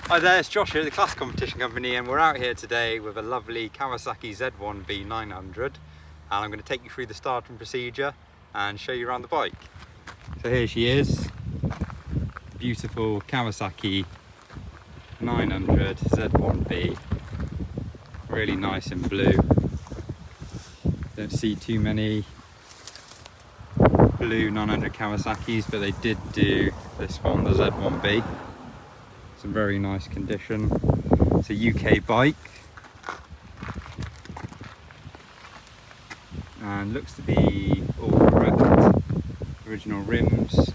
Hi there, it's Josh here at the Classic Competition Company, and we're out here today with a lovely Kawasaki Z1B 900, and I'm going to take you through the starting procedure and show you around the bike. So here she is, beautiful Kawasaki 900 Z1B, really nice in blue. Don't see too many blue 900 Kawasaki's, but they did do this one, the Z1B. It's in very nice condition. It's a UK bike and looks to be all correct. Original rims,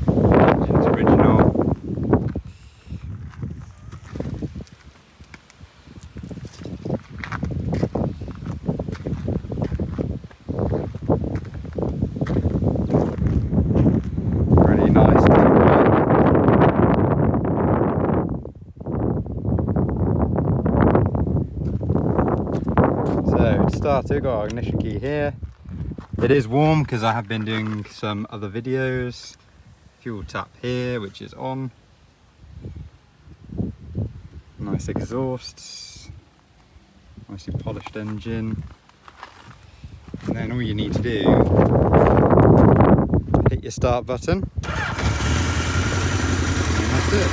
engine's original. Really nice. So to start, we've got our ignition key here. It is warm because I have been doing some other videos. Fuel tap here, which is on. Nice exhausts. Nicely polished engine. And then all you need to do, hit your start button. And that's it.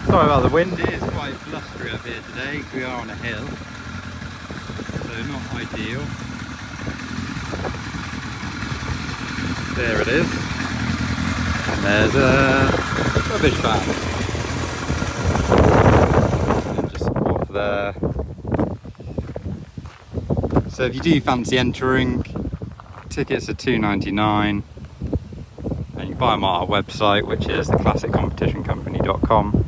Sorry about the wind, it is quite blustery up here today. We are on a hill, so not ideal. There it is. And there's a rubbish van. And just off there. So if you do fancy entering, tickets are £2.99, and you buy them on our website, which is theclassiccompetitioncompany.com.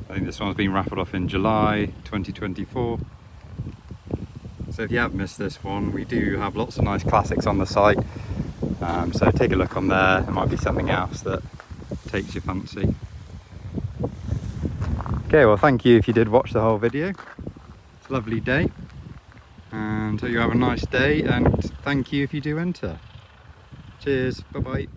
I think this one's been raffled off in July 2024. So if you have missed this one, we do have lots of nice classics on the site. So take a look on there, there might be something else that takes your fancy. Okay, well thank you if you did watch the whole video. It's a lovely day, and hope you have a nice day, and thank you if you do enter. Cheers, bye bye.